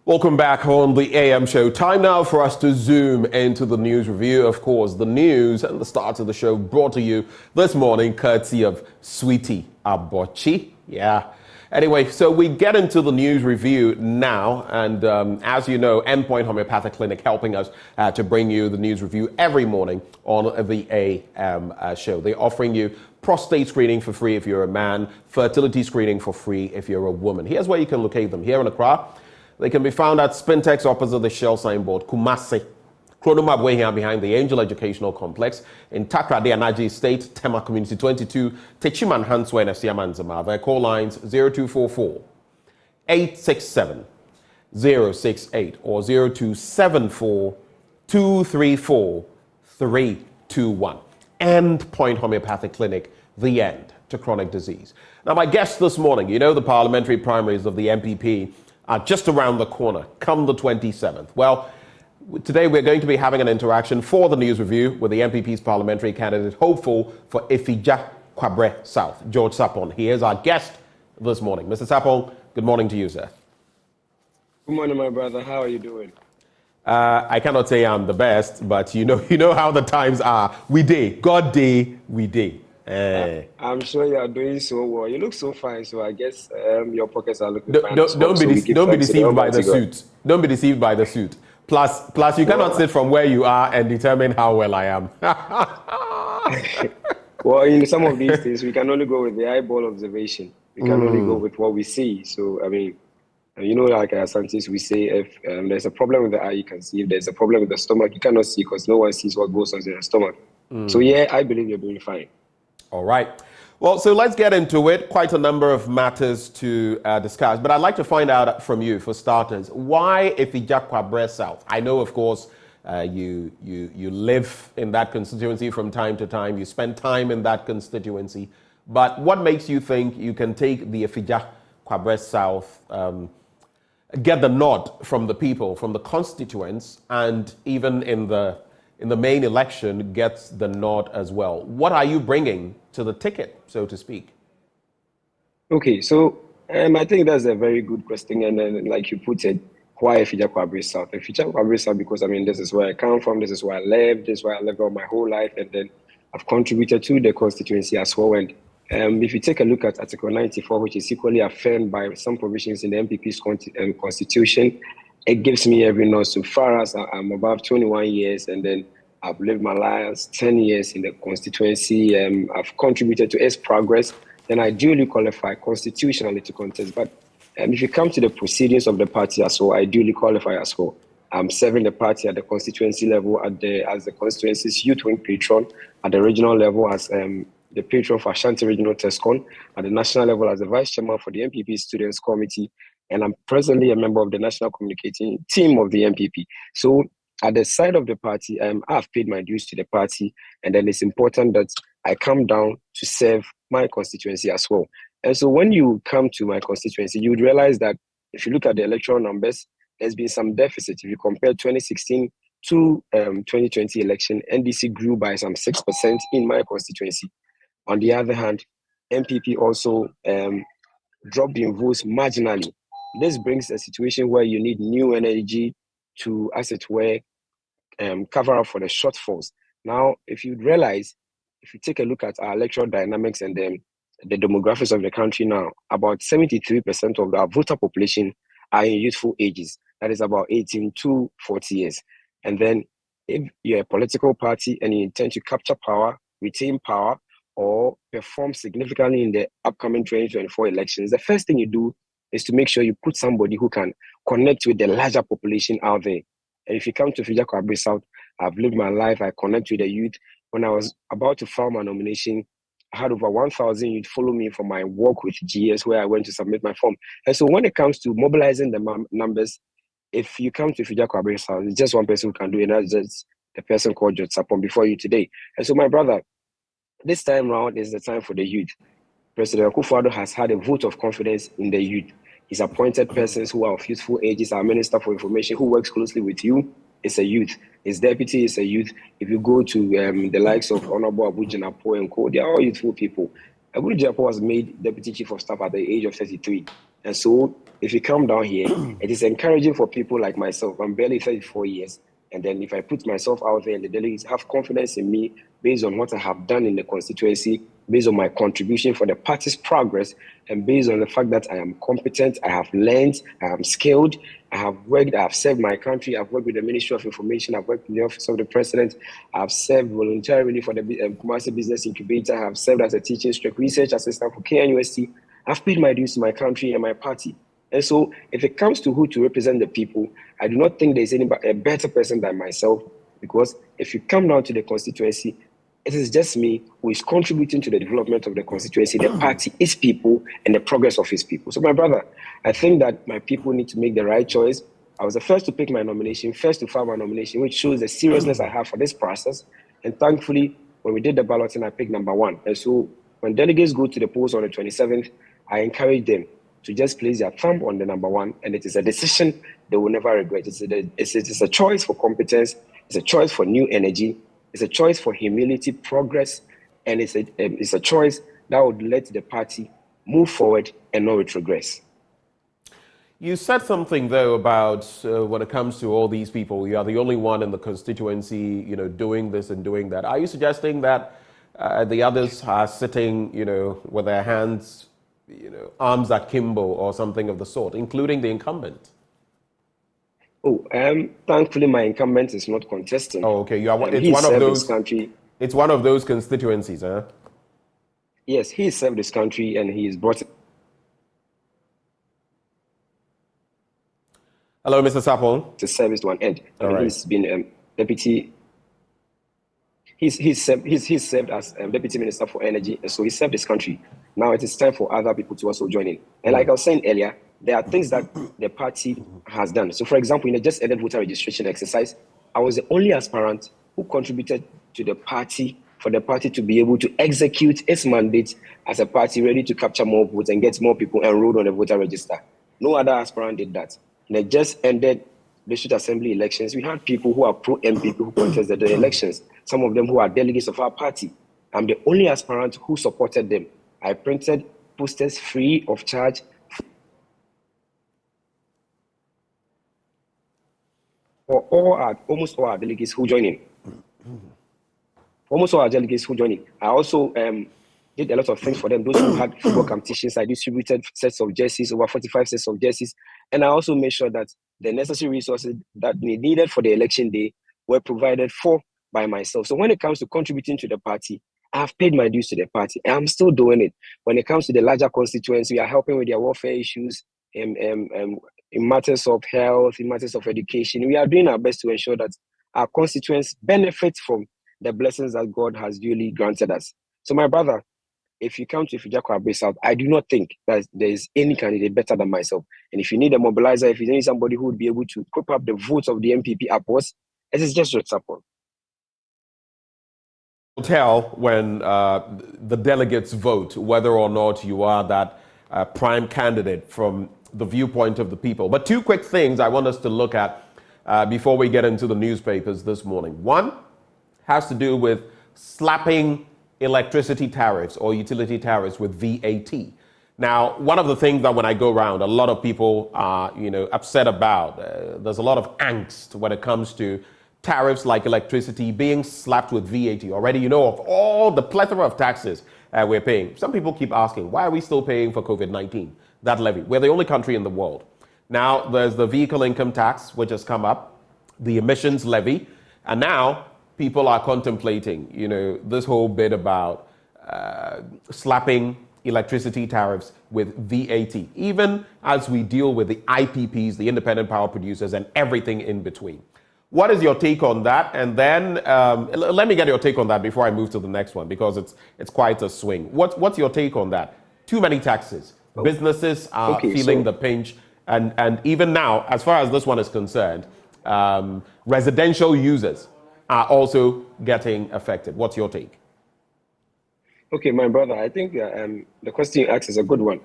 Welcome back on the AM show. Time now for us to zoom into the news review. Of course, the news and the start of the show brought to you this morning courtesy of Sweetie Abochi. Yeah. Anyway, so we get into the news review now. And as you know, Endpoint Homeopathic Clinic helping us to bring you the news review every morning on the AM show. They're offering you prostate screening for free if you're a man, fertility screening for free if you're a woman. Here's where you can locate them. Here in Accra, they can be found at Spintex opposite the Shell signboard, Kumasi. Kronoma way here behind the Angel Educational Complex in Takrade Anaji Estate, Tema Community 22, Techiman Hanswe and Siamanzama. Their call lines 0244 867 068 or 0274 234 321. Endpoint Homeopathic Clinic, the end to chronic disease. Now, my guest this morning, you know the parliamentary primaries of the MPP are just around the corner, come the 27th. Well, today we're going to be having an interaction for the news review with the MPP's parliamentary candidate, hopeful for Ifija Kwabre South, George Sapon. He is our guest this morning. Mr. Sapon, good morning to you, sir. Good morning, my brother. How are you doing? I cannot say I'm the best, but you know how the times are. We day, God day, we day. I'm sure you are doing so well. You look so fine, so I guess your pockets are looking fine. Don't be deceived by the suit. Don't be deceived by the suit. Plus, you cannot sit from where you are and determine how well I am. Well, in some of these things, we can only go with the eyeball observation. We can only go with what we see. So, I mean, like as scientists, we say if there's a problem with the eye, you can see. If there's a problem with the stomach, you cannot see because no one sees what goes on in the stomach. So, yeah, I believe you're doing fine. All right. Well, so let's get into it. Quite a number of matters to discuss, but I'd like to find out from you, for starters, why Ifija Kwabre South? I know, of course, you live in that constituency from time to time. You spend time in that constituency. But what makes you think you can take the Ifija Kwabre South, get the nod from the people, from the constituents, and even in the main election gets the nod as well? What are you bringing to the ticket, so to speak? Okay, so I think that's a very good question. And then, like you put it, why Ifija Kwabre South? Ifija Kwabre South because, this is where I come from, this is where I live, this is where I lived all my whole life, and then I've contributed to the constituency as well. And if you take a look at Article 94, which is equally affirmed by some provisions in the MPP's constitution, it gives me every nod so far as I'm above 21 years, and then I've lived my last 10 years in the constituency. I've contributed to its progress, then I duly qualify constitutionally to contest. But if you come to the proceedings of the party as well, I duly qualify as well. I'm serving the party at the constituency level as the constituency's youth wing patron, at the regional level as the patron for Ashanti Regional TESCON, at the national level as the vice chairman for the MPP Students Committee, and I'm presently a member of the national communicating team of the MPP. So at the side of the party, I've paid my dues to the party, and then it's important that I come down to serve my constituency as well. And so when you come to my constituency, you would realize that if you look at the electoral numbers, there's been some deficit. If you compare 2016 to 2020 election, NDC grew by some 6% in my constituency. On the other hand, MPP also dropped in votes marginally. This brings a situation where you need new energy to, as it were, cover up for the shortfalls. Now, if you realize, if you take a look at our electoral dynamics and the demographics of the country now, about 73% of our voter population are in youthful ages. That is about 18 to 40 years. And then if you're a political party and you intend to capture power, retain power, or perform significantly in the upcoming 2024 elections, the first thing you do is to make sure you put somebody who can connect with the larger population out there. And if you come to Ifija Kwabre South, I've lived my life, I connect with the youth. When I was about to file my nomination, I had over 1,000 youth follow me for my walk with GS, where I went to submit my form. And so when it comes to mobilizing the numbers, if you come to Ifija Kwabre South, it's just one person who can do it, and that's just the person called George Sapon before you today. And so my brother, this time round is the time for the youth. President Akufo-Addo has had a vote of confidence in the youth. He's appointed persons who are of youthful ages. Our Minister for Information, who works closely with you, is a youth. His deputy is a youth. If you go to the likes of Honorable Abu Jinapo and Co, they are all youthful people. Abu Jinapo was made Deputy Chief of Staff at the age of 33. And so if you come down here, it is encouraging for people like myself. I'm barely 34 years. And then if I put myself out there and the delegates have confidence in me based on what I have done in the constituency, based on my contribution for the party's progress, and based on the fact that I am competent, I have learned, I am skilled, I have worked, I have served my country, I've worked with the Ministry of Information, I've worked in the Office of the President, I've served voluntarily for the Kumasi Business Incubator, I've served as a teaching stroke research assistant for KNUST. I've paid my dues to my country and my party. And so if it comes to who to represent the people, I do not think there's a better person than myself, because if you come down to the constituency, it is just me who is contributing to the development of the constituency. The party is people and the progress of his people. So my brother, I think that my people need to make the right choice. I was the first to pick my nomination, first to file my nomination, which shows the seriousness I have for this process. And thankfully, when we did the balloting, I picked number 1. And so when delegates go to the polls on the 27th, I encourage them to just place their thumb on the number 1, and it is a decision they will never regret. It's a choice for competence, it's a choice for new energy, it's a choice for humility, progress, and it's a choice that would let the party move forward and not retrogress. You said something, though, about when it comes to all these people, you are the only one in the constituency, doing this and doing that. Are you suggesting that the others are sitting, with their hands, arms akimbo or something of the sort, including the incumbent? Thankfully, my incumbent is not contesting. Oh, okay. It's one of those country. It's one of those constituencies, huh? Yes, he served this country and he is brought. Hello, Mr. Sapol. The service to an end. Right. He's been deputy. He's served as deputy minister for energy, and so he served this country. Now it is time for other people to also join in. And like I was saying earlier, there are things that the party has done. So, for example, in the just ended voter registration exercise, I was the only aspirant who contributed to the party for the party to be able to execute its mandate as a party ready to capture more votes and get more people enrolled on the voter register. No other aspirant did that. In the just ended district assembly elections, we had people who are pro-MPP who contested the elections, some of them who are delegates of our party. I'm the only aspirant who supported them. I printed posters free of charge for almost all our delegates who join in. Almost all our delegates who join in. I also did a lot of things for them. Those who had football competitions, I distributed sets of jerseys, over 45 sets of jerseys. And I also made sure that the necessary resources that we needed for the election day were provided for by myself. So when it comes to contributing to the party, I've paid my dues to the party, and I'm still doing it. When it comes to the larger constituents, we are helping with their welfare issues, in matters of health, in matters of education. We are doing our best to ensure that our constituents benefit from the blessings that God has duly granted us. So my brother, if you come to Ifijako South, I do not think that there is any candidate better than myself. And if you need a mobilizer, if you need somebody who would be able to cope up the votes of the MPP upwards, it is just your support. Tell when the delegates vote whether or not you are that prime candidate from the viewpoint of the people. But 2 quick things I want us to look at before we get into the newspapers this morning. One has to do with slapping electricity tariffs or utility tariffs with VAT. Now, one of the things that when I go around, a lot of people are, upset about, there's a lot of angst when it comes to tariffs like electricity being slapped with VAT. Already, of all the plethora of taxes we're paying. Some people keep asking, why are we still paying for COVID-19, that levy? We're the only country in the world. Now, there's the vehicle income tax, which has come up, the emissions levy, and now people are contemplating, this whole bit about slapping electricity tariffs with VAT, even as we deal with the IPPs, the independent power producers, and everything in between. What is your take on that? And then let me get your take on that before I move to the next one, because it's quite a swing. What's your take on that? Too many taxes. Businesses are feeling the pinch. And even now, as far as this one is concerned, residential users are also getting affected. What's your take? Okay, my brother, I think the question you asked is a good one.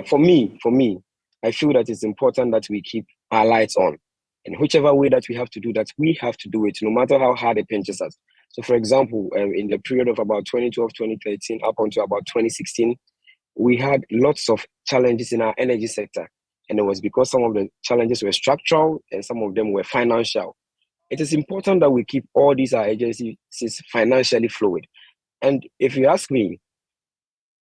For me, I feel that it's important that we keep our lights on. And whichever way that we have to do that, we have to do it, no matter how hard it pinches us. So, for example, in the period of about 2012, 2013, up until about 2016, we had lots of challenges in our energy sector. And it was because some of the challenges were structural and some of them were financial. It is important that we keep all these our agencies financially fluid. And if you ask me,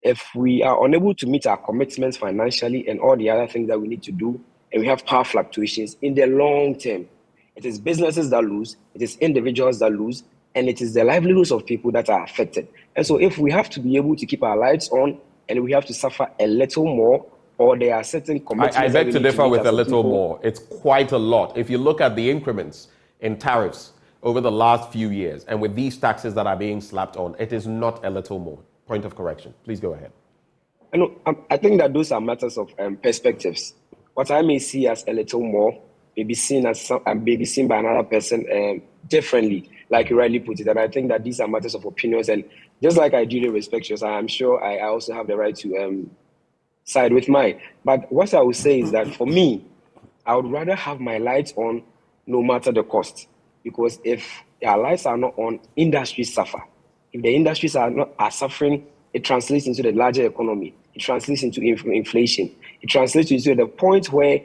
if we are unable to meet our commitments financially and all the other things that we need to do, and we have power fluctuations in the long term, it is businesses that lose, it is individuals that lose, and it is the livelihoods of people that are affected. And so if we have to be able to keep our lights on and we have to suffer a little more, or there are certain commitments I beg to differ with a little people, more. It's quite a lot. If you look at the increments in tariffs over the last few years, and with these taxes that are being slapped on, it is not a little more. Point of correction. Please go ahead. I think that those are matters of perspectives. What I may see as a little more may be seen as may seen by another person differently, like you rightly put it. And I think that these are matters of opinions. And just like I duly respect yours, I'm sure I also have the right to side with mine. But what I would say is that for me, I would rather have my lights on no matter the cost. Because if our lights are not on, industries suffer. If the industries are suffering, it translates into the larger economy. It translates into inflation. It translates into the point where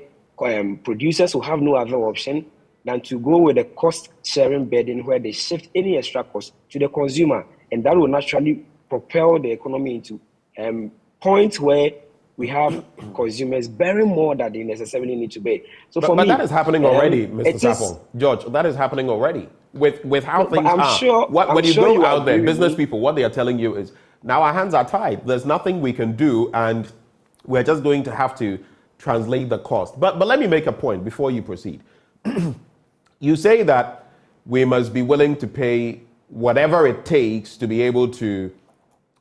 producers will have no other option than to go with a cost-sharing burden where they shift any extra cost to the consumer. And that will naturally propel the economy into points where we have consumers bearing more than they necessarily need to bear. So but that is happening already, Mr. Sapong. George, that is happening already with how things are. When you go out there, business people, what they are telling you is, now our hands are tied. There's nothing we can do, and we're just going to have to translate the cost. But let me make a point before you proceed. You say that we must be willing to pay whatever it takes to be able to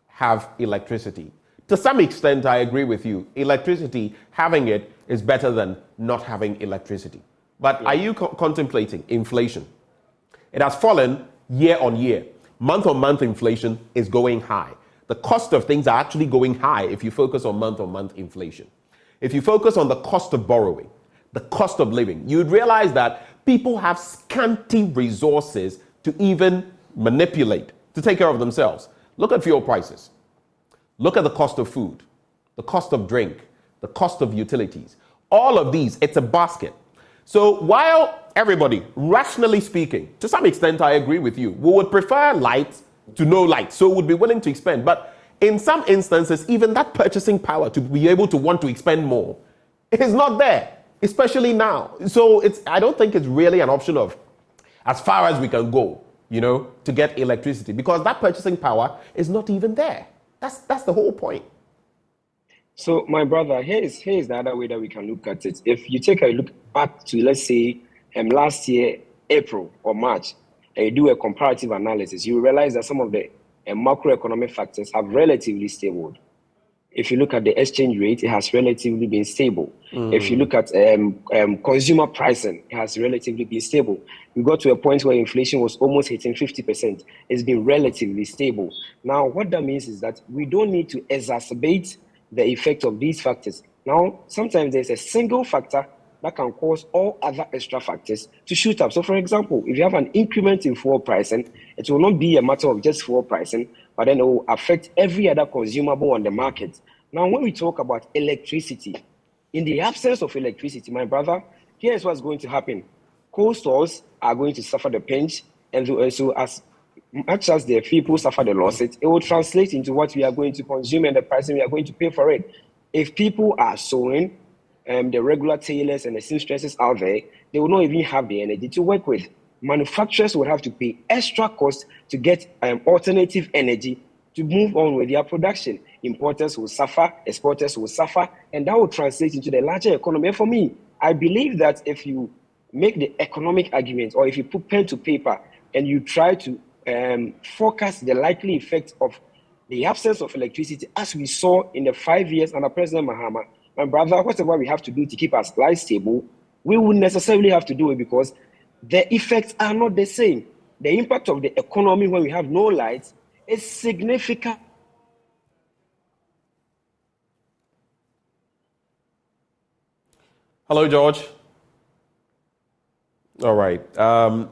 have electricity. To some extent, I agree with you. Electricity, having it is better than not having electricity. But are you contemplating inflation? It has fallen year on year. Month on month inflation is going high. The cost of things are actually going high if you focus on month inflation. If you focus on the cost of borrowing, the cost of living, you'd realize that people have scanty resources to even manipulate, to take care of themselves. Look at fuel prices. Look at the cost of food, the cost of drink, the cost of utilities. All of these, it's a basket. So while everybody, rationally speaking, to some extent I agree with you, we would prefer light to no light, so would be willing to expend. But in some instances, even that purchasing power to be able to want to expend more is not there, especially now. So I don't think it's really an option of as far as we can go, to get electricity, because that purchasing power is not even there. That's the whole point. So, my brother, here's the other way that we can look at it. If you take a look back to, let's say, last year, April or March, and you do a comparative analysis, you realize that some of the macroeconomic factors have relatively stable. If you look at the exchange rate, it has relatively been stable. If you look at consumer pricing, it has relatively been stable. We got to a point where inflation was almost hitting 50%. It's been relatively stable. Now, what that means is that we don't need to exacerbate the effect of these factors. Now, sometimes there's a single factor that can cause all other extra factors to shoot up. So, for example, if you have an increment in fuel pricing, it will not be a matter of just fuel pricing, but then it will affect every other consumable on the market. Now, when we talk about electricity, in the absence of electricity, my brother, here's what's going to happen. Cold stores are going to suffer the pinch, and so as much as the people suffer the losses, it will translate into what we are going to consume and the pricing we are going to pay for it. If people are sewing, the regular tailors and the seamstresses out there, they will not even have the energy to work with. Manufacturers will have to pay extra costs to get alternative energy to move on with their production. Importers will suffer, exporters will suffer, and that will translate into the larger economy. And for me, I believe that if you make the economic argument, or if you put pen to paper and you try to forecast the likely effect of the absence of electricity, as we saw in the 5 years under President Mahama, my brother, whatever we have to do to keep our lives stable, we wouldn't necessarily have to do it, because the effects are not the same. The impact of the economy when we have no lights is significant. Hello, George. All right.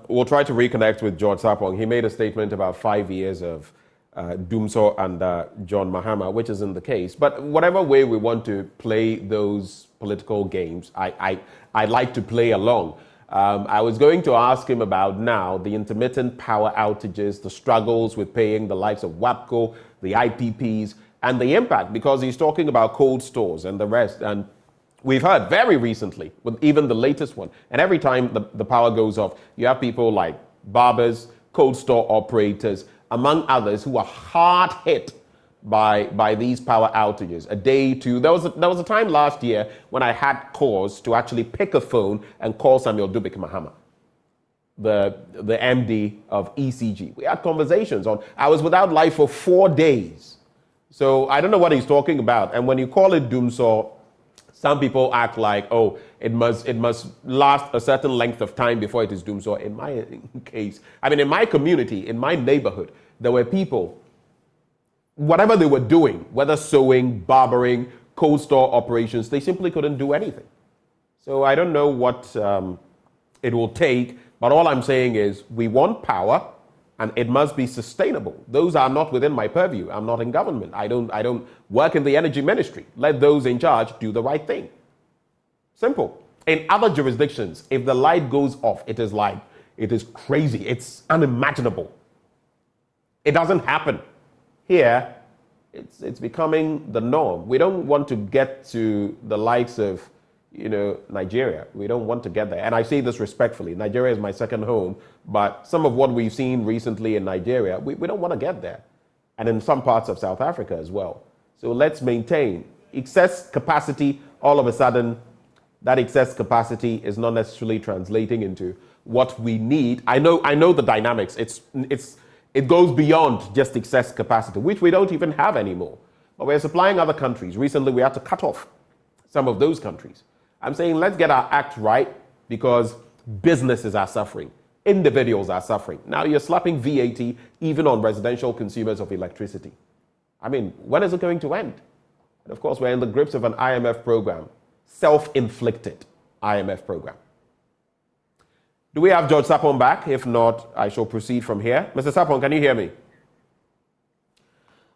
We'll try to reconnect with George Sapong. He made a statement about 5 years of Dumso and John Mahama, which isn't the case. But whatever way we want to play those political games, I like to play along. I was going to ask him about now the intermittent power outages, the struggles with paying the likes of WAPCO, the IPPs, and the impact, because he's talking about cold stores and the rest. And we've heard very recently, with even the latest one, and every time the power goes off, you have people like barbers, cold store operators, among others, who are hard hit by these power outages. A day, two. There was a time last year when I had cause to actually pick a phone and call Samuel Dubik Mahama, the MD of ECG. We had conversations on. I was without light for 4 days. So I don't know what he's talking about. And when you call it Doomsaw, some people act like, oh, it must last a certain length of time before it is Doomsaw. In my case, I mean, in my community, in my neighborhood, there were people, whatever they were doing, whether sewing, barbering, cold store operations, they simply couldn't do anything. So I don't know what it will take, but all I'm saying is we want power, and it must be sustainable. Those are not within my purview. I'm not in government. I don't work in the energy ministry. Let those in charge do the right thing. Simple. In other jurisdictions, if the light goes off, it is like, it is crazy. It's unimaginable. It doesn't happen. Here, it's becoming the norm. We don't want to get to the likes of, Nigeria. We don't want to get there. And I say this respectfully. Nigeria is my second home, but some of what we've seen recently in Nigeria, we don't want to get there. And in some parts of South Africa as well. So let's maintain excess capacity. All of a sudden, that excess capacity is not necessarily translating into what we need. I know the dynamics. It goes beyond just excess capacity, which we don't even have anymore. But we're supplying other countries. Recently, we had to cut off some of those countries. I'm saying let's get our act right, because businesses are suffering. Individuals are suffering. Now you're slapping VAT even on residential consumers of electricity. I mean, when is it going to end? And of course, we're in the grips of an IMF program, self-inflicted IMF program. Do we have George Sapon back? If not, I shall proceed from here. Mr. Sapon, can you hear me?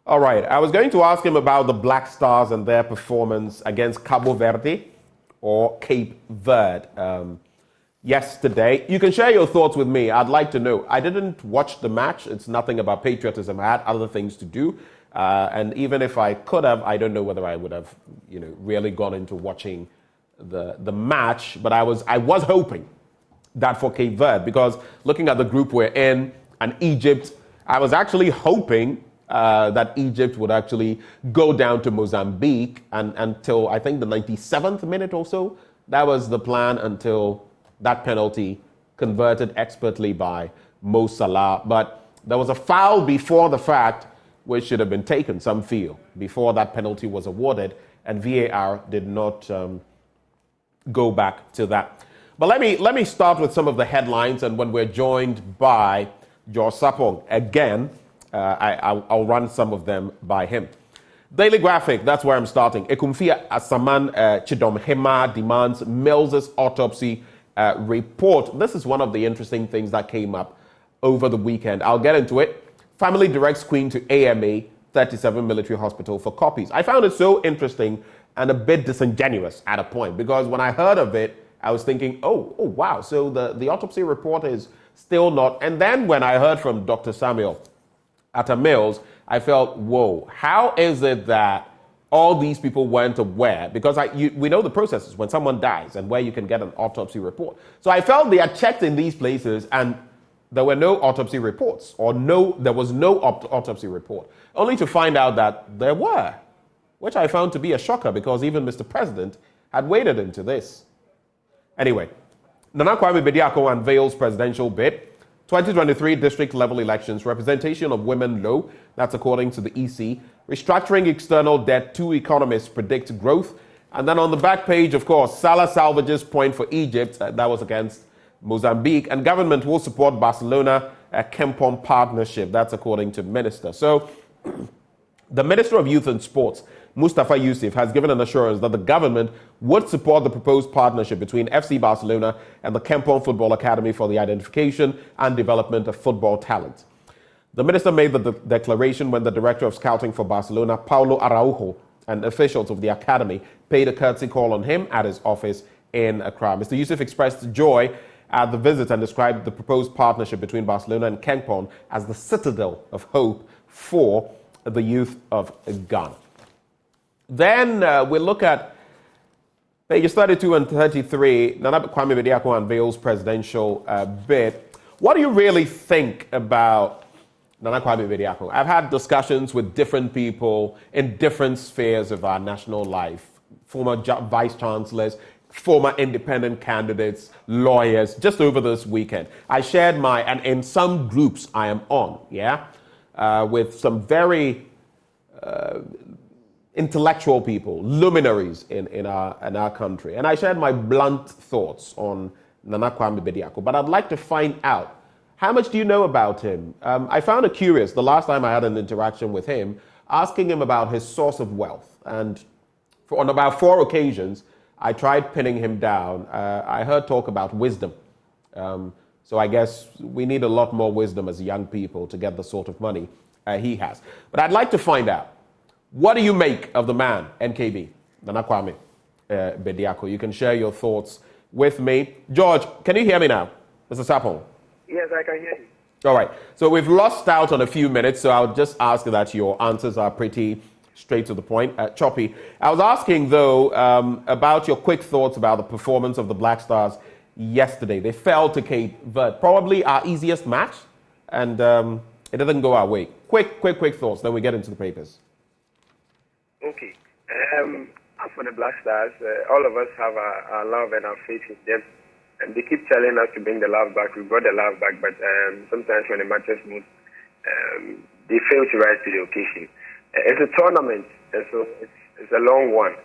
All right. I was going to ask him about the Black Stars and their performance against Cabo Verde or Cape Verde yesterday. You can share your thoughts with me. I'd like to know. I didn't watch the match. It's nothing about patriotism. I had other things to do. And even if I could have, I don't know whether I would have, really gone into watching the match. But I was hoping that for Cape Verde, because looking at the group we're in and Egypt, I was actually hoping that Egypt would actually go down to Mozambique and until I think the 97th minute or so. That was the plan until that penalty converted expertly by Mo Salah. But there was a foul before the fact which should have been taken, some feel, before that penalty was awarded, and VAR did not go back to that. But let me start with some of the headlines, and when we're joined by George Sapong again, I'll run some of them by him. Daily Graphic, that's where I'm starting. Ekumfia Asaman Chidomhema demands Mills's autopsy report. This is one of the interesting things that came up over the weekend. I'll get into it. Family directs Queen to AMA 37 military hospital for copies. I found it so interesting and a bit disingenuous at a point, because when I heard of it, I was thinking, oh wow, so the autopsy report is still not. And then when I heard from Dr. Samuel at a Mills, I felt, whoa, how is it that all these people weren't aware? Because we know the processes when someone dies and where you can get an autopsy report. So I felt they had checked in these places and there were no autopsy reports, or there was no autopsy report, only to find out that there were, which I found to be a shocker, because even Mr. President had waded into this. Anyway, Nana Kwame Bediako unveils presidential bid. 2023 district level elections, representation of women low. That's according to the EC. Restructuring external debt, 2 economists predict growth. And then on the back page, of course, Salah salvages point for Egypt. That was against Mozambique. And government will support Barcelona Kempon partnership. That's according to minister. So the Minister of Youth and Sports, Mustafa Yusuf, has given an assurance that the government would support the proposed partnership between FC Barcelona and the Kempon Football Academy for the identification and development of football talent. The minister made the declaration when the director of scouting for Barcelona, Paulo Araujo, and officials of the academy paid a courtesy call on him at his office in Accra. Mr. Yusuf expressed joy at the visit and described the proposed partnership between Barcelona and Kempon as the citadel of hope for the youth of Ghana. Then we'll look at pages 32 and 33. Nana Kwame Bediako unveils presidential bid. What do you really think about Nana Kwame Bediako? I've had discussions with different people in different spheres of our national life. Former vice chancellors, former independent candidates, lawyers, just over this weekend. I shared and in some groups I am on, with some very intellectual people, luminaries in our country. And I shared my blunt thoughts on Nana Kwame Bediako. But I'd like to find out, how much do you know about him? I found it curious the last time I had an interaction with him, asking him about his source of wealth. And on about 4 occasions, I tried pinning him down. I heard talk about wisdom. So I guess we need a lot more wisdom as young people to get the sort of money he has. But I'd like to find out, what do you make of the man, NKB, Nana Kwame Bediako? You can share your thoughts with me. George, can you hear me now? Mr. Sapon? Yes, I can hear you. All right. So we've lost out on a few minutes, so I'll just ask that your answers are pretty straight to the point, choppy. I was asking, though, about your quick thoughts about the performance of the Black Stars yesterday. They fell to Cape Verde, probably our easiest match, and it didn't go our way. Quick thoughts, then we get into the papers. Okay. As for the Black Stars, all of us have our love and our faith in them. And they keep telling us to bring the love back. We brought the love back, but sometimes when it matters most, they fail to rise to the occasion. It's a tournament, and so it's a long one.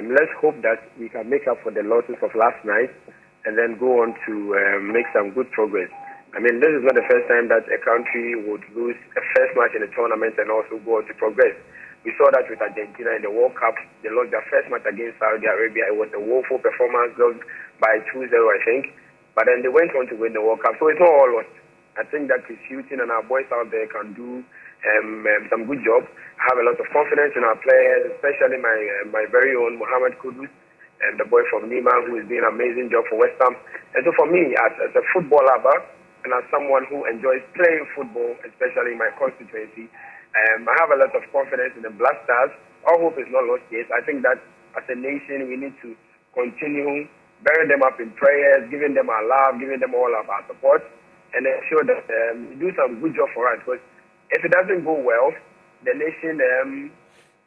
Let's hope that we can make up for the losses of last night and then go on to make some good progress. I mean, this is not the first time that a country would lose a first match in a tournament and also go on to progress. We saw that with Argentina in the World Cup. They lost their first match against Saudi Arabia. It was a woeful performance, lost by 2-0, I think. But then they went on to win the World Cup. So it's not all lost. I think that Chris Hughton and our boys out there can do some good job. I have a lot of confidence in our players, especially my very own Mohamed Kudus, and the boy from Nima, who is doing an amazing job for West Ham. And so for me, as a footballer, and as someone who enjoys playing football, especially in my constituency, I have a lot of confidence in the Black Stars. Our hope is not lost yet. I think that as a nation, we need to continue burying them up in prayers, giving them our love, giving them all of our support, and ensure that we do some good job for us. Because if it doesn't go well, the nation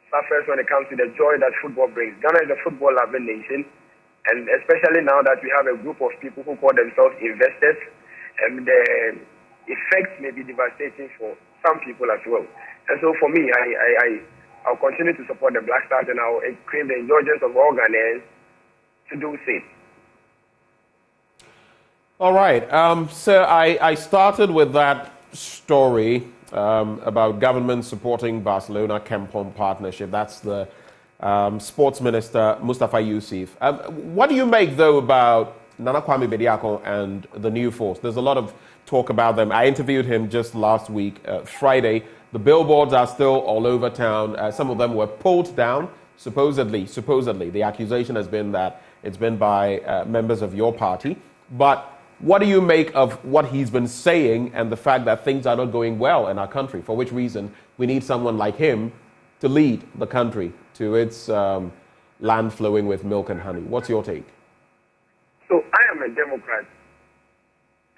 suffers when it comes to the joy that football brings. Ghana is a football-loving nation, and especially now that we have a group of people who call themselves investors, the effects may be devastating for some people as well. And so for me, I'll continue to support the Black Stars, and I'll crave the indulgence of all Ghanaians to do the same. All right. So I started with that story about government supporting Barcelona Kempon partnership. That's the sports minister, Mustafa Yusuf. What do you make, though, about Nana Kwame Bediako and the new force? There's a lot of talk about them. I interviewed him just last week, Friday. The billboards are still all over town. Some of them were pulled down, supposedly. The accusation has been that it's been by members of your party. But what do you make of what he's been saying and the fact that things are not going well in our country, for which reason we need someone like him to lead the country to its land flowing with milk and honey? What's your take? So I am a Democrat.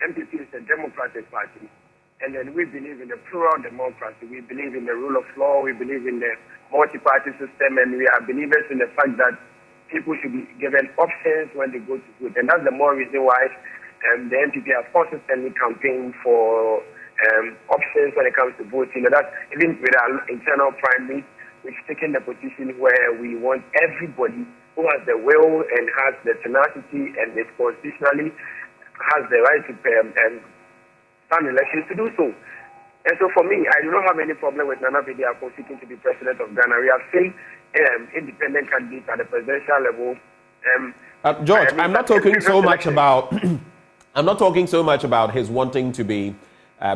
MPP is a democratic party. And then we believe in the plural democracy. We believe in the rule of law. We believe in the multi-party system. And we are believers in the fact that people should be given options when they go to vote. And that's the more reason why the NPP has consistently campaigned for options when it comes to voting. And that's even with our internal primaries, we've taken the position where we want everybody who has the will and has the tenacity and is constitutionally has the right to stand elections to do so. And so for me, I do not have any problem with Nana Bediako seeking to be president of Ghana. We have seen independent candidates at the presidential level. George, I'm not talking so much about I'm not talking so much about his wanting to be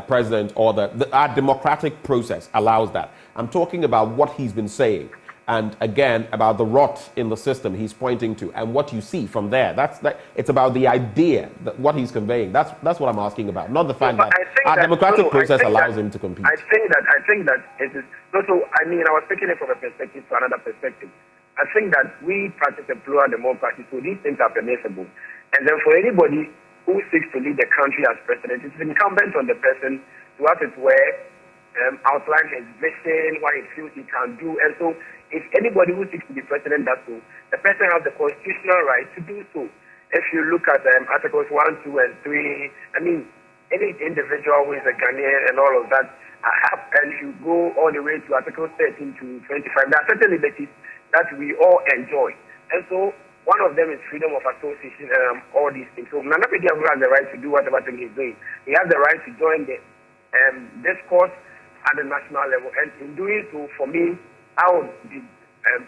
president or our democratic process allows that. I'm talking about what he's been saying. And again, about the rot in the system he's pointing to and what you see from there. It's about the idea, that what he's conveying. That's what I'm asking about, not the fact that our democratic process allows him to compete. I think that it is. So, I mean, I was taking it from a perspective to another perspective. I think that we practice a plural democracy, so these things are permissible. And then for anybody who seeks to lead the country as president, it's incumbent on the person to have his way, outline his vision, what he feels he can do. And so if anybody who seeks to be president does so, the person has the constitutional right to do so. If you look at Articles 1, 2, and 3, I mean, any individual who is a Ghanaian and all of that, and you go all the way to Article 13 to 25, there are certain liberties that we all enjoy. And so one of them is freedom of association and all these things. So Nana Pediago has the right to do whatever thing he's doing. He has the right to join the discourse at the national level. And in doing so, for me, I would be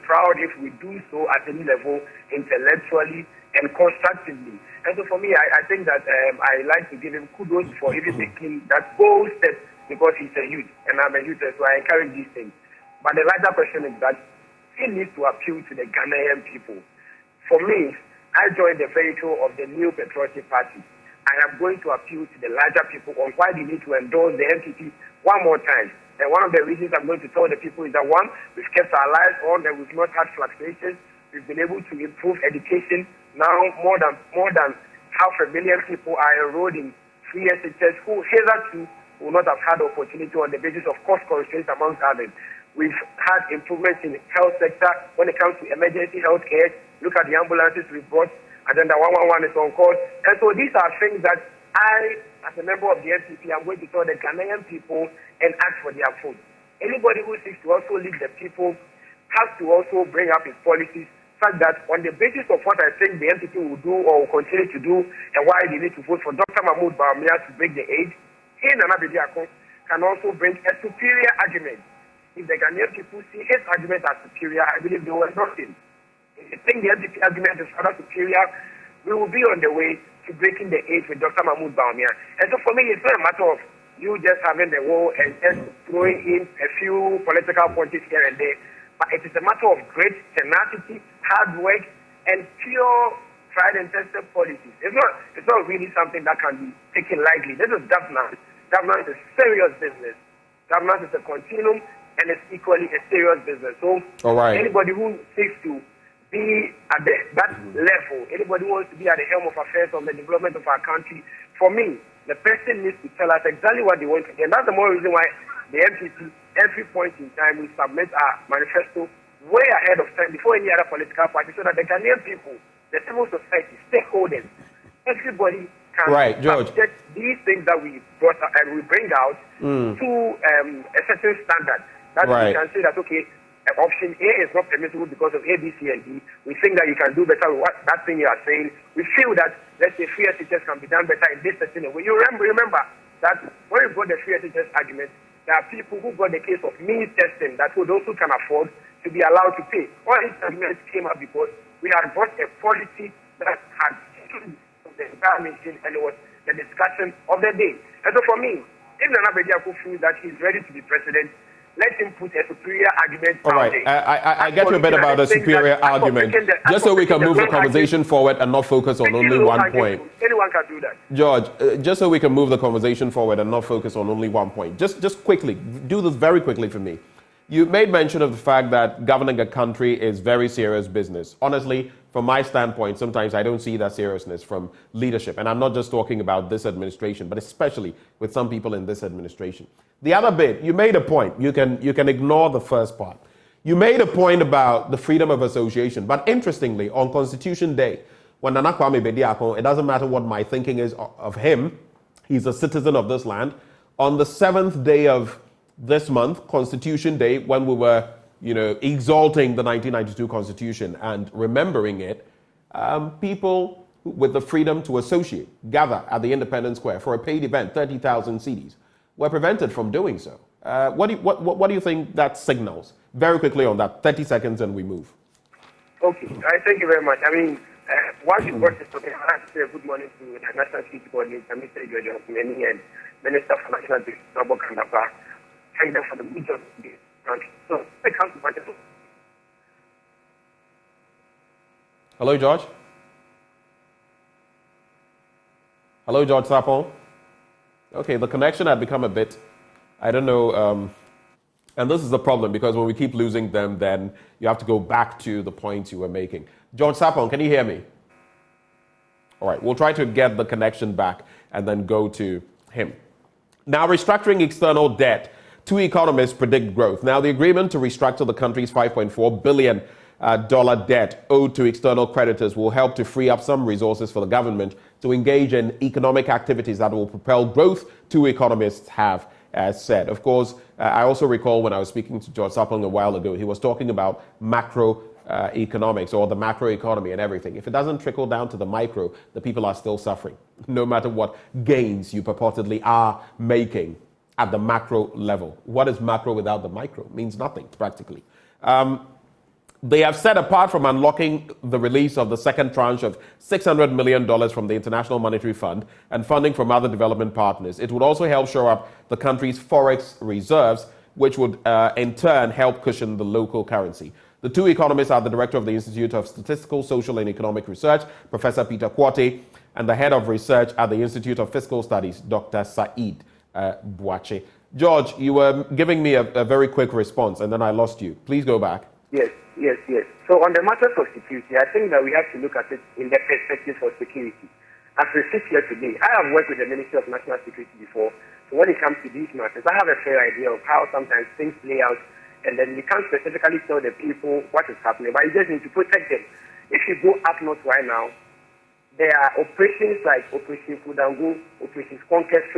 proud if we do so at any level, intellectually and constructively. And so for me, I think that I like to give him kudos for even taking that bold step because he's a youth and I'm a youth, so I encourage these things. But the larger question is that he needs to appeal to the Ghanaian people. For me, I joined the vehicle of the New Patriotic Party. I am going to appeal to the larger people on why they need to endorse the MPP one more time. And one of the reasons I'm going to tell the people is that, one, we've kept our lives on and we've not had fluctuations. We've been able to improve education. Now more than 500,000 people are enrolled in free SHS who hitherto will not have had the opportunity on the basis of cost constraints amongst others. We've had improvements in the health sector when it comes to emergency health care. Look at the ambulances we've brought. Agenda 111 is on call. And so these are things that I, as a member of the NPP, I'm going to tell the Ghanaian people and ask for their vote. Anybody who seeks to also lead the people has to also bring up his policies such that on the basis of what I think the NPP will do or will continue to do and why they need to vote for Dr. Mahmoud Bawumia to break the age, he and Nana Bediako can also bring a superior argument. If the Ghanaian people see his argument as superior, I believe they will not him. If they think the NPP argument is rather superior, we will be on the way to breaking the age with Dr. Mahmoud Bawumia. And so for me, it's not a matter of you just having the war and just throwing in a few political points here and there, but it is a matter of great tenacity, hard work, and pure tried and tested policies. It's not really something that can be taken lightly. This is governance. Governance is serious business. Governance is a continuum, and it's equally a serious business. So anybody who seeks to be at that level, anybody who wants to be at the helm of affairs of the development of our country, for me, the person needs to tell us exactly what they want to do. And that's the more reason why the MPP, every point in time, we submit our manifesto way ahead of time before any other political party so that the Ghanaian people, the civil society, stakeholders, everybody can subject these things that we brought and we bring out to a certain standard. That we can say that, okay, option A is not permissible because of A, B, C, and D. We think that you can do better with that thing you are saying. We feel that, let's say, free SHS can be done better in this certain way. You remember that when we got the free SHS argument, there are people who got the case of means testing that those who can afford to be allowed to pay. All these arguments came up because we had brought a policy that had the entire nation, and it was the discussion of the day. And so for me, if Nana Bediako feels that he's ready to be president, let him put a superior argument. All right. I get you a bit about a superior argument. Just so we can move the conversation forward and not focus on only one point. Anyone can do that. George, just so we can move the conversation forward and not focus on only one point. Just quickly, do this very quickly for me. You made mention of the fact that governing a country is very serious business. Honestly, from my standpoint, sometimes I don't see that seriousness from leadership. And I'm not just talking about this administration, but especially with some people in this administration. The other bit, you made a point. You can ignore the first part. You made a point about the freedom of association. But interestingly, on Constitution Day, when Nana Kwame Bediako, it doesn't matter what my thinking is of him, he's a citizen of this land. On the 7th day of this month, Constitution Day, when we were, exalting the 1992 Constitution and remembering it, people with the freedom to associate, gather at the Independence Square for a paid event, 30,000 CDs, were prevented from doing so. What do you think that signals? Very quickly on that, 30 seconds and we move. Okay, thank you very much. I mean, Once you watch this, okay, I have to say good morning to the National Security Coordinator, Mr. George Many, and Minister for National Security, Nobo Kandapa. Thank them for the good job in this country. So, I come to Manchester. Hello, George. Hello, George Sapon. Okay, the connection had become a bit, I don't know, and this is the problem because when we keep losing them, then you have to go back to the points you were making. George Sapon, can you hear me? All right, we'll try to get the connection back and then go to him. Now, restructuring external debt. Two economists predict growth. Now, the agreement to restructure the country's $5.4 billion debt owed to external creditors will help to free up some resources for the government to engage in economic activities that will propel growth, two economists have said. Of course, I also recall when I was speaking to George Sapon a while ago, he was talking about macro economics or the macro economy and everything. If it doesn't trickle down to the micro, the people are still suffering, no matter what gains you purportedly are making at the macro level. What is macro without the micro? It means nothing, practically. They have said apart from unlocking the release of the second tranche of $600 million from the International Monetary Fund and funding from other development partners, it would also help shore up the country's forex reserves, which would in turn help cushion the local currency. The two economists are the director of the Institute of Statistical, Social and Economic Research, Professor Peter Quartey, and the head of research at the Institute of Fiscal Studies, Dr. Saeed Boakye. George, you were giving me a very quick response, and then I lost you. Please go back. Yes. So on the matters of security, I think that we have to look at it in the perspective of security. As we sit here today, I have worked with the Ministry of National Security before, so when it comes to these matters, I have a fair idea of how sometimes things play out, and then we can't specifically tell the people what is happening, but you just need to protect them. If you go up north right now, there are operations like Operation Fudango, Operation Conquest,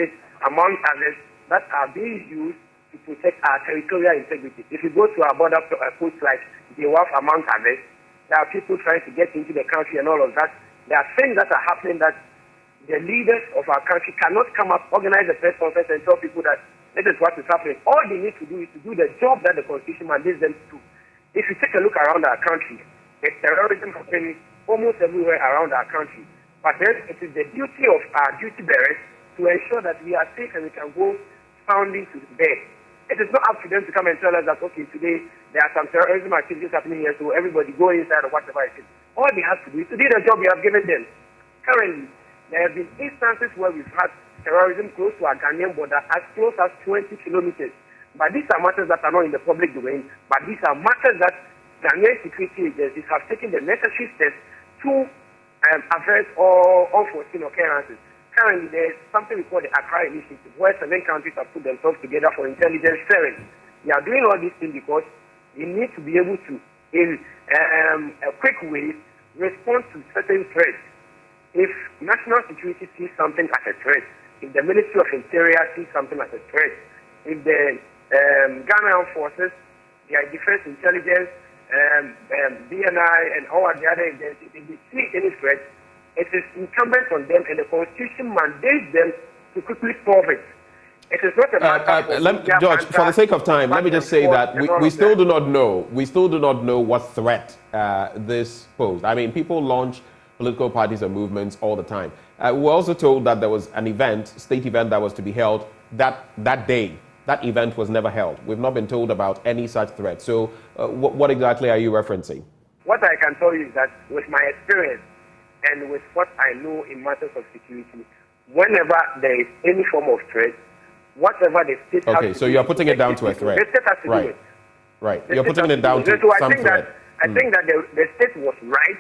among others, that are being used to protect our territorial integrity. If you go to our border posts like the Wharf, among others, there are people trying to get into the country and all of that. There are things that are happening that the leaders of our country cannot come up, organize a press conference and tell people that this is what is happening. All they need to do is to do the job that the Constitution mandates them to do. If you take a look around our country, there's terrorism happening almost everywhere around our country. But then it is the duty of our duty bearers to ensure that we are safe and we can go soundly to bed. It is not up to them to come and tell us that, okay, today there are some terrorism activities happening here, so everybody go inside or whatever it is. All they have to do is to do the job we have given them. Currently, there have been instances where we've had terrorism close to our Ghanaian border, as close as 20 kilometers. But these are matters that are not in the public domain, but these are matters that Ghanaian security agencies have taken the necessary steps to avert all unforeseen occurrences. Currently, there is something we call the Accra Initiative, where 7 countries have put themselves together for intelligence sharing. They are doing all these things because they need to be able to, in a quick way, respond to certain threats. If national security sees something as a threat, if the Ministry of Interior sees something as a threat, if the Ghana Armed Forces, their defense intelligence, BNI, and all the other agencies, if they see any threat, it is incumbent on them, and the Constitution mandates them to quickly solve it. It is not a matter George, for the sake of time, let me just say that we still do not know. We still do not know what threat this posed. I mean, people launch political parties and movements all the time. We're also told that there was an event, state event, that was to be held that day. That event was never held. We've not been told about any such threat. So what exactly are you referencing? What I can tell you is that with my experience and with what I know in matters of security, whenever there is any form of threat, whatever the state has to do... Okay, so you're putting it down to a threat. The state has to do it. Right. You're putting it down to some threat. I think that the state was right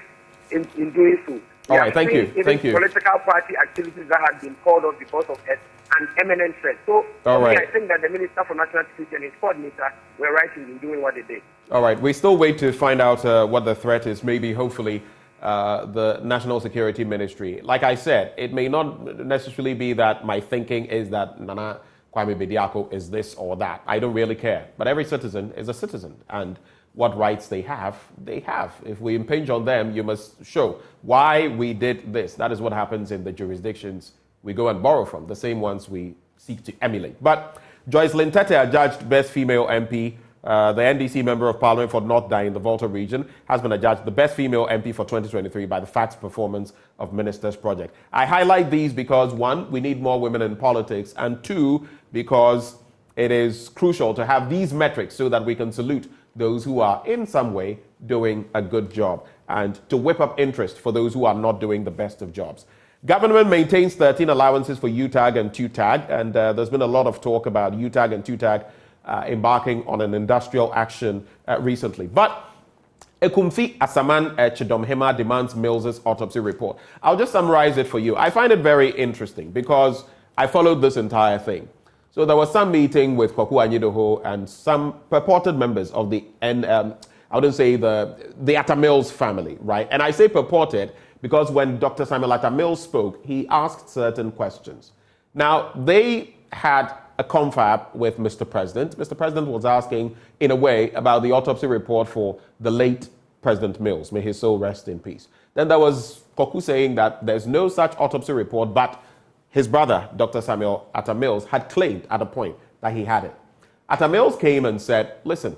in doing so. All right, thank you. Thank you. Political party activities that had been called off because of an imminent threat. So, I think that the Minister for National Security and his coordinator were right in doing what they did. All right, we still wait to find out what the threat is. Maybe, hopefully, the National Security Ministry. Like I said, it may not necessarily be that my thinking is that Nana Kwame Bediako is this or that. I don't really care. But every citizen is a citizen, and what rights they have, they have. If we impinge on them, you must show why we did this. That is what happens in the jurisdictions we go and borrow from, the same ones we seek to emulate. But Joycelyn Tete adjudged Best Female MP the NDC Member of Parliament for North Dai in the Volta region, has been adjudged the best female MP for 2023 by the Facts Performance of Ministers Project. I highlight these because, one, we need more women in politics, and two, because it is crucial to have these metrics so that we can salute those who are in some way doing a good job and to whip up interest for those who are not doing the best of jobs. Government maintains 13 allowances for UTAG and TUTAG, and there's been a lot of talk about UTAG and TUTAG embarking on an industrial action recently. But Ekumfi Asaman Chidomhema demands Mills's autopsy report. I'll just summarize it for you. I find it very interesting because I followed this entire thing. So there was some meeting with Kwaku Anyidoho and some purported members of the, I wouldn't say the Atta Mills family, right? And I say purported because when Dr. Samuel Atta Mills spoke, he asked certain questions. Now, they had a confab with Mr. President. Mr. President was asking, in a way, about the autopsy report for the late President Mills. May his soul rest in peace. Then there was Kwaku saying that there's no such autopsy report, but his brother, Dr. Samuel Atta Mills, had claimed at a point that he had it. Atta Mills came and said, listen,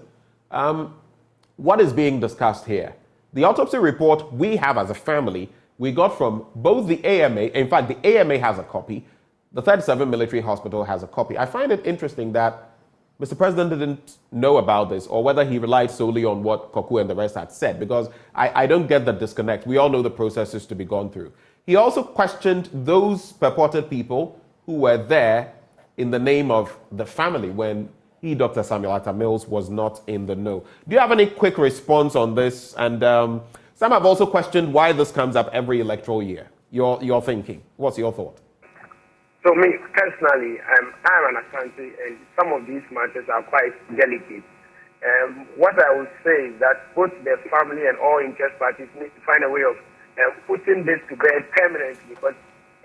what is being discussed here? The autopsy report we have as a family, we got from both the AMA, in fact, the AMA has a copy, the 37 Military Hospital has a copy. I find it interesting that Mr. President didn't know about this or whether he relied solely on what Kwaku and the rest had said, because I don't get the disconnect. We all know the processes to be gone through. He also questioned those purported people who were there in the name of the family when he, Dr. Samuel Atta Mills, was not in the know. Do you have any quick response on this? And some have also questioned why this comes up every electoral year. Your thinking. What's your thought? So me, personally, I'm an Ashanti, and some of these matters are quite delicate. What I would say is that both the family and all interest parties need to find a way of putting this to bed permanently, because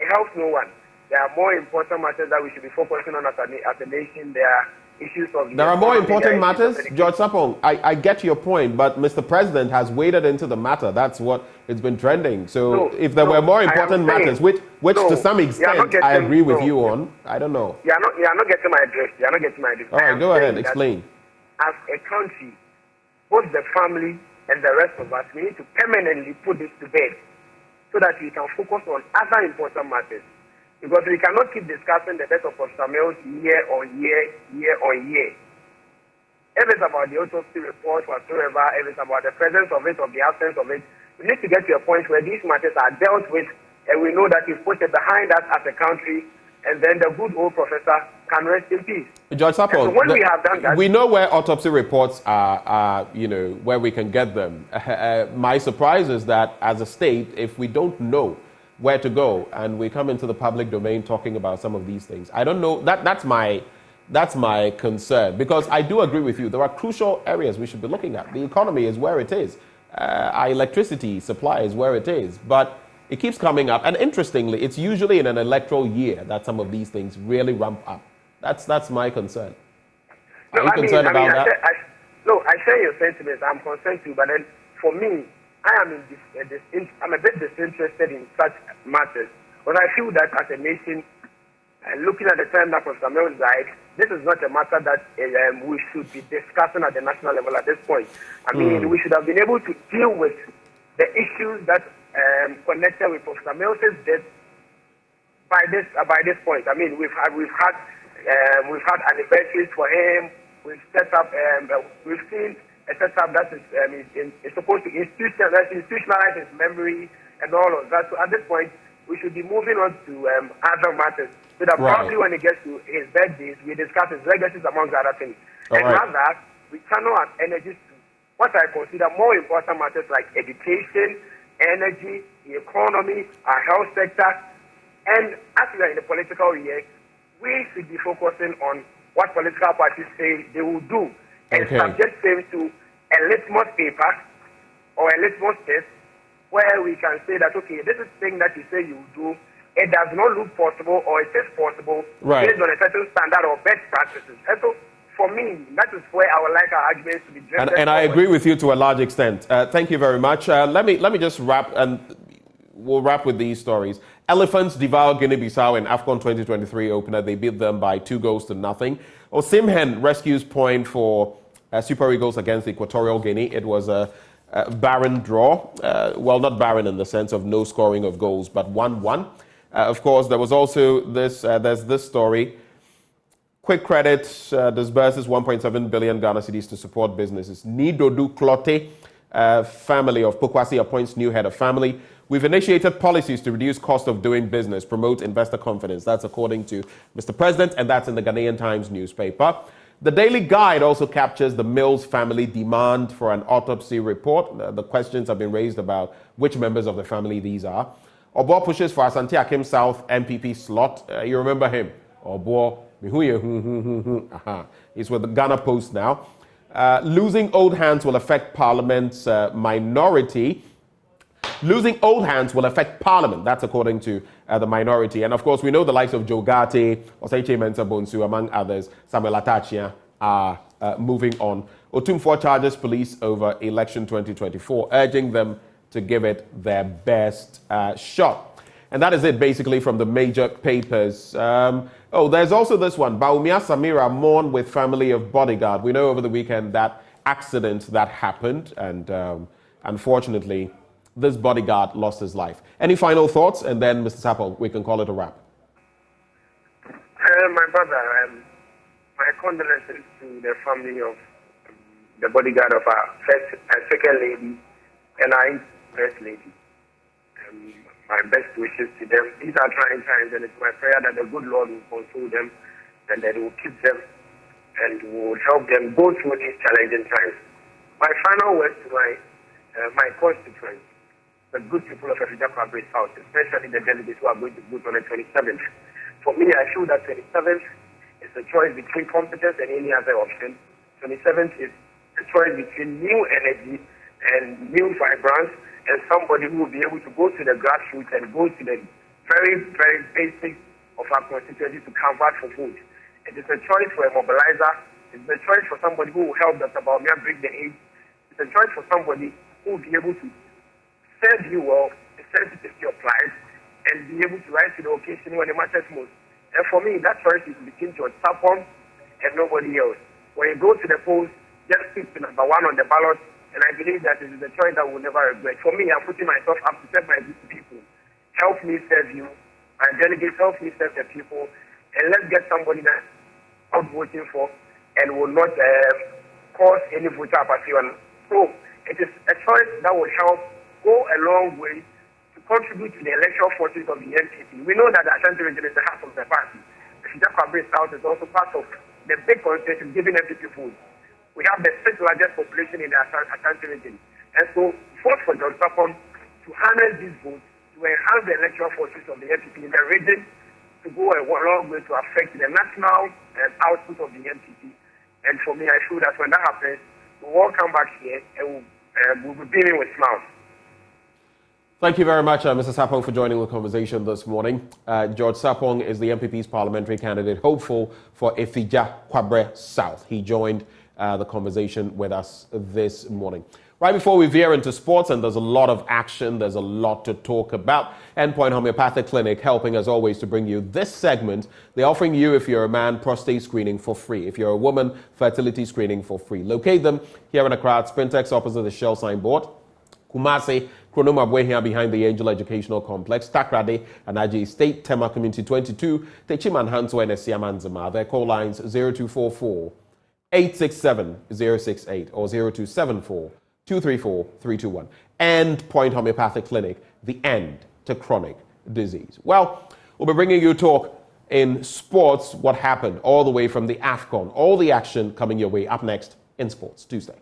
it helps no one. There are more important matters that we should be focusing on as a nation. There are issues of... There are more important matters? George Sapong, I get your point, but Mr. President has waded into the matter. That's what it's been trending. So if there were more important matters, which to some extent I agree with you on, I don't know. You are not getting my address. You are not getting my address. All right, go ahead, explain. As a country, both the family and the rest of us, we need to permanently put this to bed so that we can focus on other important matters. Because we cannot keep discussing the death of Professor Mills year on year. If it's about the autopsy report whatsoever, if it's about the presence of it or the absence of it, we need to get to a point where these matters are dealt with and we know that we've put it behind us as a country, and then the good old professor can rest in peace. George Sapol, so when we have done that, we know where autopsy reports are, where we can get them. My surprise is that as a state, if we don't know where to go and we come into the public domain talking about some of these things, I don't know. That's my concern, because I do agree with you. There are crucial areas we should be looking at. The economy is where it is. Our electricity supply is where it is. But it keeps coming up. And interestingly, it's usually in an electoral year that some of these things really ramp up. That's my concern. Are you concerned about that? I share your sentiments. I'm concerned too. But then for me, I'm a bit disinterested in such matters. But I feel that as a nation, looking at the time that Professor Mills died, this is not a matter that we should be discussing at the national level at this point. I mean, we should have been able to deal with the issues that connected with Professor Mills' death by this point. I mean, we've had anniversaries for him. We've set up. We've seen a setup that is supposed to institutionalize his memory and all of that. So at this point, we should be moving on to other matters. So that probably when it gets to his birthdays, we discuss his legacies amongst other things. Rather, we channel our energies to what I consider more important matters like education, energy, the economy, our health sector. And as we are in the political year, we should be focusing on what political parties say they will do. And subject them to a litmus paper or a litmus test where we can say that, okay, this is the thing that you say you will do. It does not look possible, or it is possible based on a certain standard or best practices. And so, for me, that is where I would like our arguments to be driven. And I agree with you to a large extent. Thank you very much. Let me just wrap, and we'll wrap with these stories. Elephants devour Guinea-Bissau in AFCON 2023 opener. They beat them by 2-0. Osimhen rescues point for Super Eagles against Equatorial Guinea. It was a barren draw. Well, not barren in the sense of no scoring of goals, but 1-1. Of course, there was also this, there's this story. Quick Credit disburses 1.7 billion Ghana cedis to support businesses. Nidodu Clote, family of Pokwasi appoints new head of family. We've initiated policies to reduce cost of doing business, promote investor confidence. That's according to Mr. President, and that's in the Ghanaian Times newspaper. The Daily Guide also captures the Mills family demand for an autopsy report. The questions have been raised about which members of the family these are. Obo pushes for Asante Akim South MPP slot. You remember him? Obo. He's with the Ghana Post now. Losing old hands will affect Parliament's minority. Losing old hands will affect Parliament. That's according to the minority. And of course, we know the likes of Joe Gate, Oseiche Mensah Bonsu, among others, Samuel Atachia, are moving on. Otumfuo charges police over election 2024, urging them to give it their best shot. And that is it, basically, from the major papers. There's also this one. Baumia Samira mourn with family of bodyguard. We know over the weekend that accident that happened, and unfortunately, this bodyguard lost his life. Any final thoughts? And then, Mr. Sapple, we can call it a wrap. My brother, my condolences to the family of the bodyguard of our first and second lady and our first lady. My best wishes to them. These are trying times, and it's my prayer that the good Lord will console them and that He will keep them and will help them go through these challenging times. My final words to my constituents, the good people of Efija Kwabre South, especially the delegates who are going to vote on the 27th. For me, I feel that 27th is a choice between competence and any other option. 27th is a choice between new energy and new vibrance, and somebody who will be able to go to the grassroots and go to the very, very basics of our constituency to convert for vote. It is a choice for a mobilizer. It's a choice for somebody who will help Dr. Baumia break the age. It's a choice for somebody who will be able to serve you well, the sensitivity of life, and be able to rise to the occasion when it matters most. And for me, that choice is between George Sapon and nobody else. When you go to the polls, just pick the number one on the ballot, and I believe that it is a choice that we'll never regret. For me, I'm putting myself up to serve my people. Help me serve you. My delegates, help me serve the people. And let's get somebody that I'm voting for and will not cause any voter apathy. So it is a choice that will help go a long way to contribute to the electoral forces of the NPP. We know that the Ashanti region is the heart of the party. The Efija Kwabre South is also part of the big constituency giving NPP food. We have the sixth largest population in the Ashanti region. And so, vote for John Sapon to harness these votes, to enhance the electoral forces of the NPP in the region, to go a long way to affect the national output of the NPP. And for me, I feel that when that happens, we'll all come back here and we'll be beaming with smiles. Thank you very much, Mr. Sapong, for joining the conversation this morning. George Sapong is the MPP's parliamentary candidate, hopeful for Efija Kwabre South. He joined the conversation with us this morning. Right before we veer into sports, and there's a lot of action, there's a lot to talk about. Endpoint Homeopathic Clinic helping, as always, to bring you this segment. They're offering you, if you're a man, prostate screening for free. If you're a woman, fertility screening for free. Locate them here in Accra at Sprintex opposite the Shell signboard. Kumasi, Kronoma Bwehia behind the Angel Educational Complex, Takrade, Anaji State, Tema Community 22, Techiman Hanso and Esiamanzama. Their call lines 0244 867 068 or 0274 234 321. Endpoint Homeopathic Clinic, the end to chronic disease. Well, we'll be bringing you talk in sports, what happened all the way from the AFCON. All the action coming your way up next in Sports Tuesday.